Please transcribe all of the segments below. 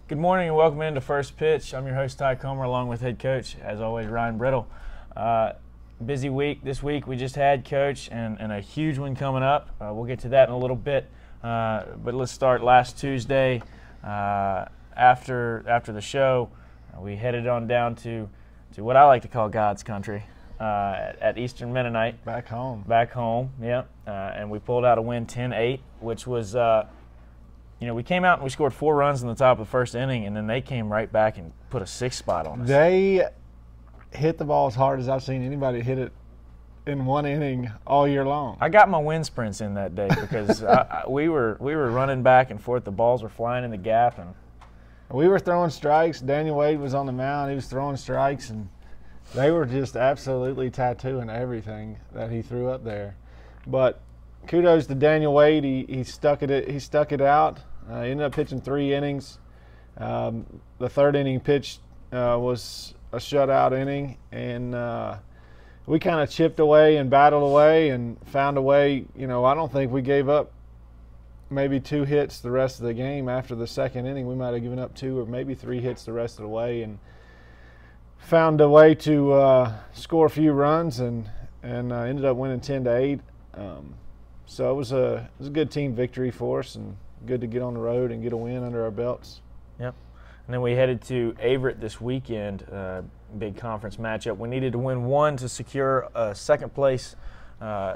Good morning and welcome into First Pitch. I'm your host, Ty Comer, along with head coach, as always, Ryan Brittle. Busy week this week. We just had coach and a huge one coming up. We'll get to that in a little bit. But let's start last Tuesday. After the show, we headed on down to what I like to call God's country at Eastern Mennonite. Back home. Back home, yeah. And we pulled out a win 10-8, which was we came out and we scored 4 runs in the top of the first inning, and then they came right back and put a 6th spot on us. They hit the ball as hard as I've seen anybody hit it in one inning all year long. I got my wind sprints in that day because we were running back and forth. The balls were flying in the gap, and we were throwing strikes. Daniel Wade was on the mound. He was throwing strikes, and they were just absolutely tattooing everything that he threw up there. But kudos to Daniel Wade. He stuck it out. He ended up pitching 3 innings. The third inning pitch was a shutout inning, and we kind of chipped away and battled away and found a way. I don't think we gave up maybe 2 hits the rest of the game. After the second inning, we might have given up 2 or maybe 3 hits the rest of the way, and found a way to score a few runs and ended up winning 10-8. So it was a good team victory for us, and good to get on the road and get a win under our belts. Yep. And then we headed to Averett this weekend, big conference matchup. We needed to win 1 to secure a second-place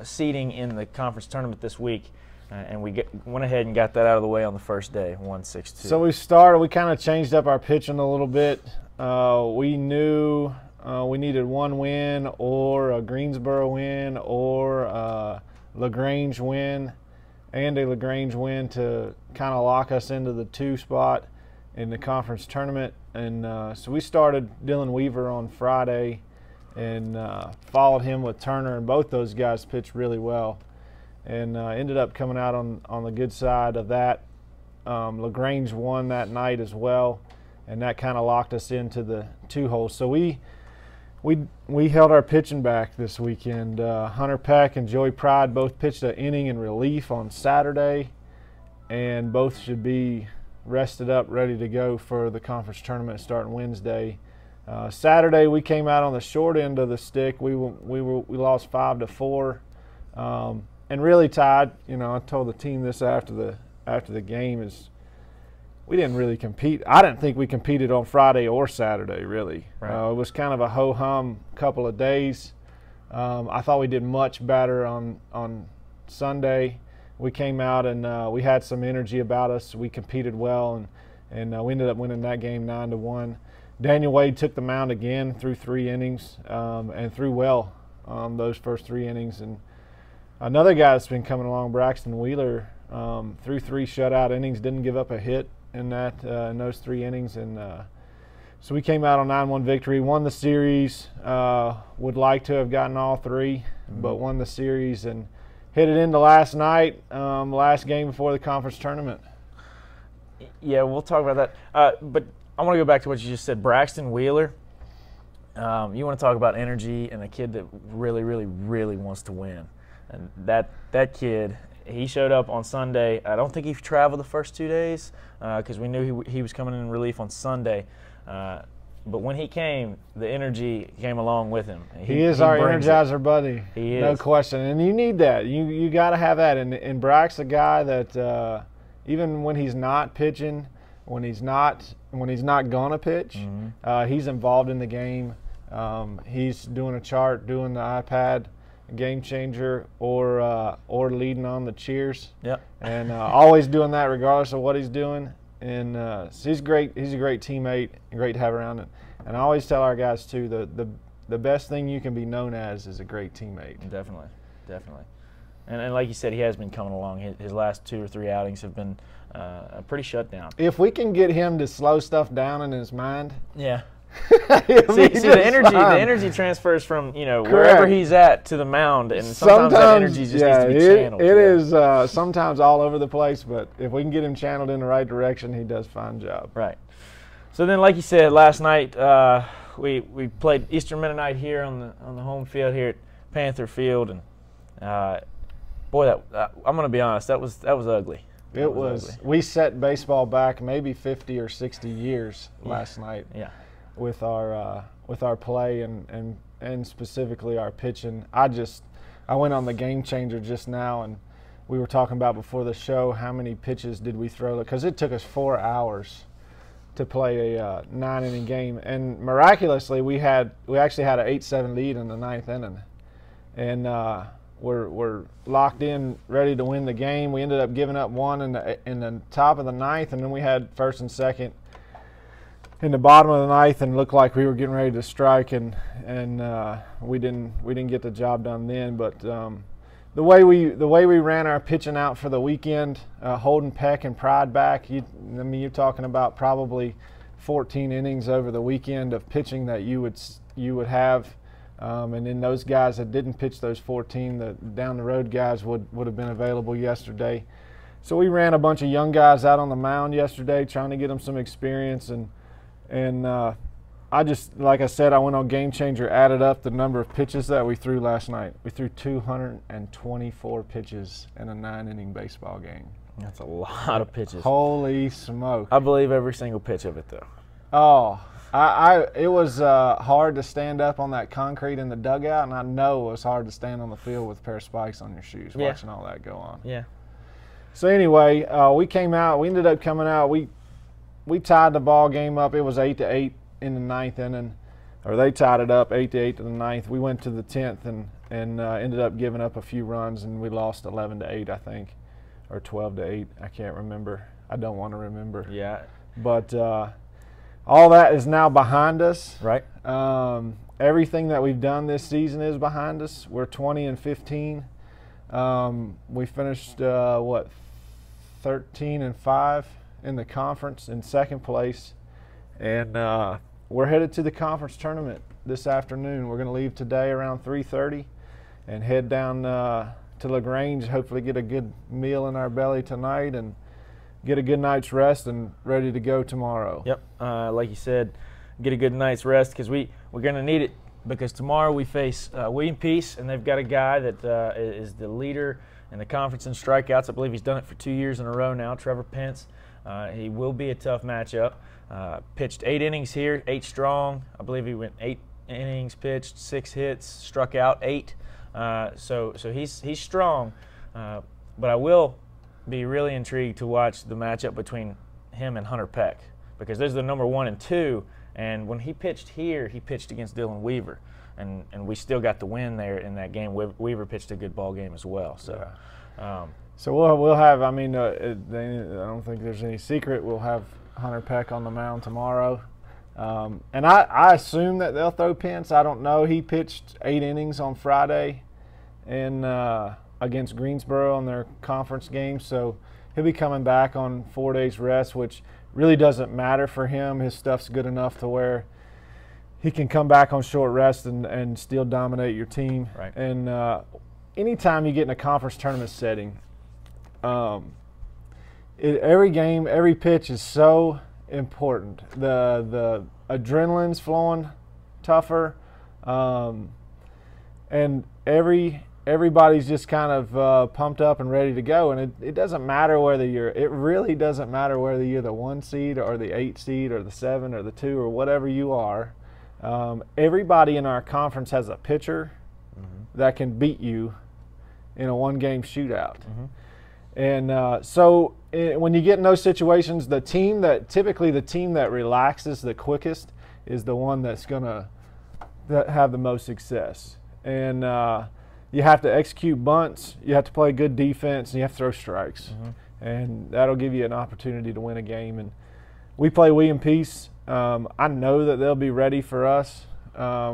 seeding in the conference tournament this week, and we went ahead and got that out of the way on the first day, 1-6-2. So we kind of changed up our pitching a little bit. We knew we needed 1 win or a Greensboro win or a LaGrange win and a LaGrange win to kind of lock us into the 2 spot in the conference tournament. And so we started Dylan Weaver on Friday and followed him with Turner, and both those guys pitched really well and ended up coming out on the good side of that. LaGrange won that night as well, and that kind of locked us into the 2 hole. So we held our pitching back this weekend. Hunter Peck and Joey Pride both pitched an inning in relief on Saturday, and both should be rested up, ready to go for the conference tournament starting Wednesday. Saturday we came out on the short end of the stick. We lost 5-4, and really tied. I told the team this after the game is we didn't really compete. I didn't think we competed on Friday or Saturday, really. Right. It was kind of a ho-hum couple of days. I thought we did much better on Sunday. We came out and we had some energy about us. We competed well, and we ended up winning that game 9-1. Daniel Wade took the mound again through 3 innings and threw well those first 3 innings. And another guy that's been coming along, Braxton Wheeler, threw 3 shutout innings, didn't give up a hit in those 3 innings, and so we came out on 9-1 victory, won the series. Would like to have gotten all 3, but won the series and headed into last night, last game before the conference tournament. Yeah, we'll talk about that. But I want to go back to what you just said. Braxton Wheeler, you want to talk about energy and a kid that really, really, really wants to win. And that kid, he showed up on Sunday. I don't think he traveled the first 2 days because we knew he was coming in relief on Sunday. But when he came, the energy came along with him. He is our energizer buddy. He is. No question. And you need that. You got to have that. And Brack's a guy that even when he's not pitching, when he's not going to pitch, he's involved in the game. He's doing a chart, doing the iPad Game Changer, or leading on the cheers. Yep. And always doing that regardless of what he's doing. And so he's great. He's a great teammate, great to have around. And I always tell our guys too, the best thing you can be known as is a great teammate. Definitely. And like you said, he has been coming along. His last 2 or 3 outings have been pretty shut down. If we can get him to slow stuff down in his mind, yeah. See, the energy transfers from wherever he's at to the mound, and sometimes that energy just needs to be channeled. It is sometimes all over the place, but if we can get him channeled in the right direction, he does a fine job. Right. So then, like you said, last night we played Eastern Mennonite here on the home field here at Panther Field, and boy, I'm going to be honest, that was ugly. It was ugly. We set baseball back maybe 50 or 60 years last night. Yeah. With our play and specifically our pitching. I went on the Game Changer just now, and we were talking about before the show how many pitches did we throw, because it took us 4 hours to play a 9-inning game, and miraculously we actually had an 8-7 lead in the 9th inning, and we're locked in, ready to win the game. We ended up giving up one in the top of the 9th, and then we had first and second in the bottom of the 9th, and looked like we were getting ready to strike, and we didn't get the job done then. But the way we ran our pitching out for the weekend, holding Peck and Pride back, you're talking about probably 14 innings over the weekend of pitching that you would have, and then those guys that didn't pitch those 14, the down the road guys would have been available yesterday. So we ran a bunch of young guys out on the mound yesterday, trying to get them some experience, and I just, like I said, I went on Game Changer, added up the number of pitches that we threw last night. We threw 224 pitches in a 9-inning baseball game. That's a lot of pitches. Holy smoke. I believe every single pitch of it, though. Oh, it was hard to stand up on that concrete in the dugout, and I know it was hard to stand on the field with a pair of spikes on your shoes watching all that go on. Yeah. So anyway, we ended up coming out. We tied the ball game up. It was 8-8 in the 9th inning, or they tied it up 8-8 in the 9th. We went to the 10th and ended up giving up a few runs, and we lost 11-8, I think, or 12-8. I can't remember. I don't want to remember. Yeah. But all that is now behind us. Right. Everything that we've done this season is behind us. We're 20-15. We finished 13-5 in the conference in second place, and we're headed to the conference tournament this afternoon. We're going to leave today around 3:30 and head down to LaGrange, hopefully get a good meal in our belly tonight and get a good night's rest and ready to go tomorrow. Yep, like you said, get a good night's rest, because we're going to need it, because tomorrow we face William Peace, and they've got a guy that is the leader in the conference in strikeouts. I believe he's done it for 2 years in a row now, Trevor Pence. He will be a tough matchup. Pitched 8 innings here, 8 strong. I believe he went 8 innings pitched, 6 hits, struck out 8. So he's strong. But I will be really intrigued to watch the matchup between him and Hunter Peck, because there's the number 1 and 2. And when he pitched here, he pitched against Dylan Weaver, and we still got the win there in that game. Weaver pitched a good ball game as well. So. Yeah. So we'll have, I don't think there's any secret, we'll have Hunter Peck on the mound tomorrow. And I assume that they'll throw Pence. I don't know. He pitched 8 innings on Friday against Greensboro on their conference game, so he'll be coming back on 4 days rest, which really doesn't matter for him. His stuff's good enough to where he can come back on short rest and still dominate your team. Right. And anytime you get in a conference tournament setting, every game, every pitch is so important. The adrenaline's flowing tougher, and everybody's just kind of pumped up and ready to go. And it doesn't matter whether it really doesn't matter whether you're the 1 seed or the 8 seed or the 7 or the 2 or whatever you are. Everybody in our conference has a pitcher that can beat you in a 1-game shootout. And so when you get in those situations, typically the team that relaxes the quickest is the one that's going to have the most success. And you have to execute bunts, you have to play good defense, and you have to throw strikes. And that'll give you an opportunity to win a game. And we play William Peace. I know that they'll be ready for us.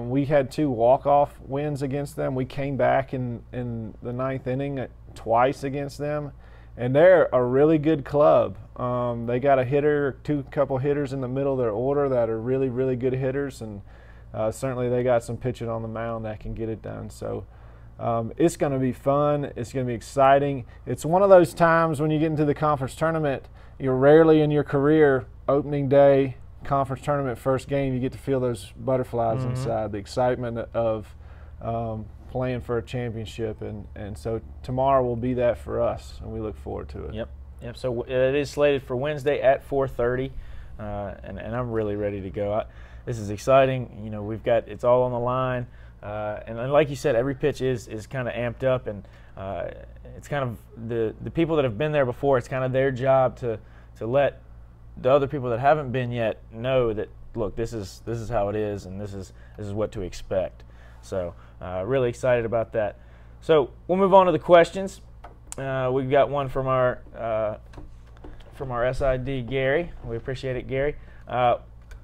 We had 2 walk-off wins against them. We came back in the 9th inning twice against them. And they're a really good club. They got a couple hitters in the middle of their order that are really, really good hitters, and certainly they got some pitching on the mound that can get it done. So it's going to be fun. It's going to be exciting. It's one of those times when you get into the conference tournament, you're rarely in your career, opening day, conference tournament, first game, you get to feel those butterflies inside, the excitement of playing for a championship, and so tomorrow will be that for us, and we look forward to it. Yep. Yep. So it is slated for Wednesday at 4:30, and I'm really ready to go. This is exciting. You know, it's all on the line, and like you said, every pitch is kind of amped up, and it's kind of the people that have been there before. It's kind of their job to let the other people that haven't been yet know that, look, this is how it is, and this is what to expect. So really excited about that. So we'll move on to the questions. We've got one from our SID, Gary. We appreciate it, Gary.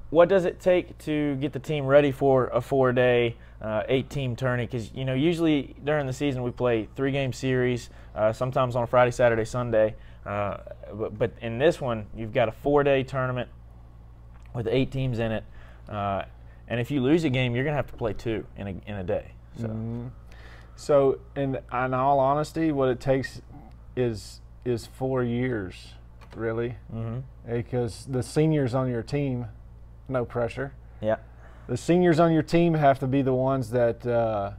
What does it take to get the team ready for a 4-day, 8-team tourney? Because, you know, usually during the season we play 3-game series, sometimes on a Friday, Saturday, Sunday. But in this one, you've got a 4-day tournament with 8 teams in it. And if you lose a game, you're going to have to play 2 in a day. So. Mm-hmm. So, in all honesty, what it takes is 4 years, really, because the seniors on your team, no pressure. Yeah. The seniors on your team have to be the ones that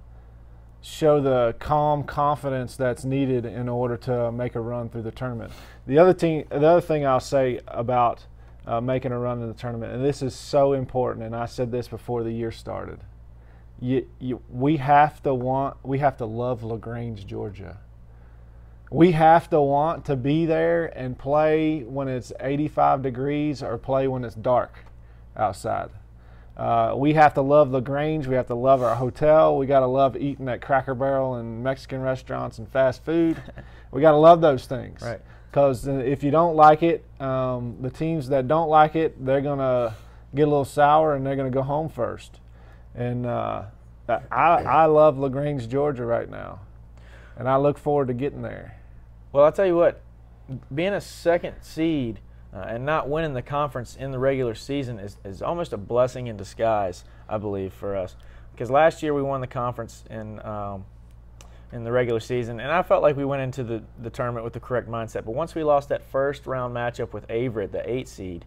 show the calm confidence that's needed in order to make a run through the tournament. The other thing I'll say about making a run in the tournament, and this is so important, and I said this before the year started. We have to love LaGrange, Georgia. We have to want to be there and play when it's 85 degrees or play when it's dark outside. We have to love LaGrange. We have to love our hotel. We got to love eating at Cracker Barrel and Mexican restaurants and fast food. We got to love those things. Right. Because if you don't like it, the teams that don't like it, they're going to get a little sour and they're going to go home first. And I love LaGrange, Georgia right now, and I look forward to getting there. Well, I'll tell you what, being a second seed and not winning the conference in the regular season is almost a blessing in disguise, I believe, for us. Because last year we won the conference in the regular season, and I felt like we went into the tournament with the correct mindset. But once we lost that first round matchup with Averett, the 8 seed,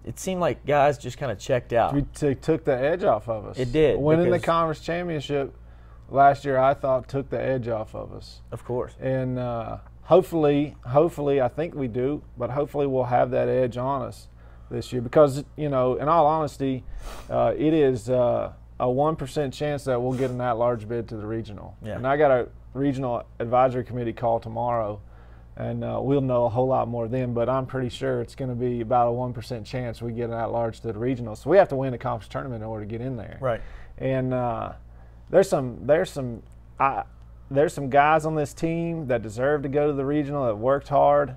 it seemed like guys just kind of checked out. It took the edge off of us. It did. Winning the conference championship last year, I thought, took the edge off of us. Of course. And hopefully, I think we do, but hopefully we'll have that edge on us this year because, you know, in all honesty, it is a 1% chance that we'll get an at-large bid to the regional. Yeah. And I got a regional advisory committee call tomorrow, and we'll know a whole lot more then, but I'm pretty sure it's going to be about a 1% chance we get an at-large to the regional. So we have to win the conference tournament in order to get in there. Right. And there's some guys on this team that deserve to go to the regional that worked hard,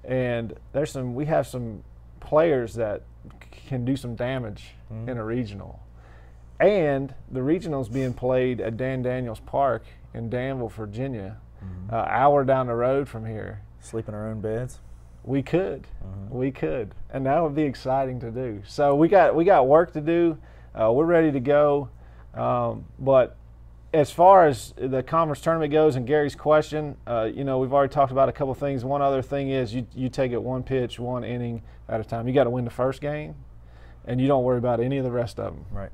and we have some players that can do some damage in a regional. And the regional's being played at Dan Daniels Park in Danville, Virginia, an hour down the road from here. Sleep in our own beds. We could, and that would be exciting to do. So we got work to do. We're ready to go, but as far as the conference tournament goes, and Gary's question, you know, we've already talked about a couple things. One other thing is you take it one pitch, one inning at a time. You got to win the first game, and you don't worry about any of the rest of them. Right.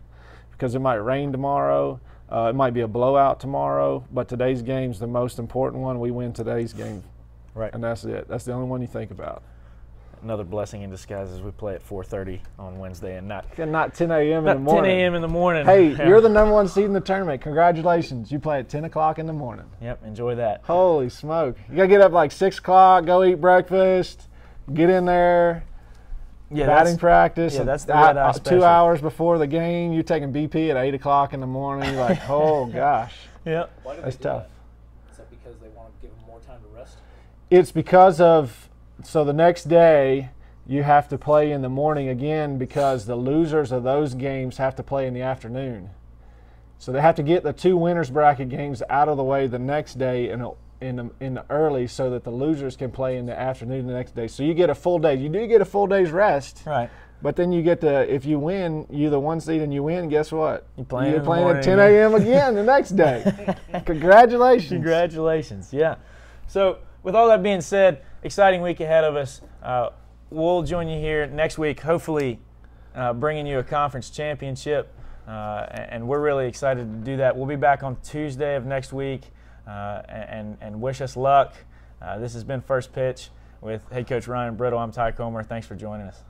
Because it might rain tomorrow. It might be a blowout tomorrow, but today's game's the most important one. We win today's game. Right. And that's it. That's the only one you think about. Another blessing in disguise as we play at 4:30 on Wednesday and not 10 a.m. in the morning. 10 a.m. in the morning. Hey, you're the number 1 seed in the tournament. Congratulations. You play at 10 o'clock in the morning. Yep, enjoy that. Holy smoke. You got to get up like 6 o'clock, go eat breakfast, get in there, batting practice. Yeah, that's the red eye special. 2 hours before the game, you're taking BP at 8 o'clock in the morning. You're like, oh, gosh. Yep. Why do That's they do tough. That? Is that because they want to give them more time to rest? It's because of, so the next day you have to play in the morning again because the losers of those games have to play in the afternoon. So they have to get the 2 winners bracket games out of the way the next day in the early so that the losers can play in the afternoon the next day. So you get a full day. You do get a full day's rest. Right. But then you get to, if you win, you're the 1 seed and you win, guess what? You're playing at 10 a.m. again the next day. Congratulations. Congratulations, yeah. So with all that being said, exciting week ahead of us. We'll join you here next week, hopefully bringing you a conference championship, and we're really excited to do that. We'll be back on Tuesday of next week, and wish us luck. This has been First Pitch. with head coach Ryan Brittle. I'm Ty Comer. Thanks for joining us.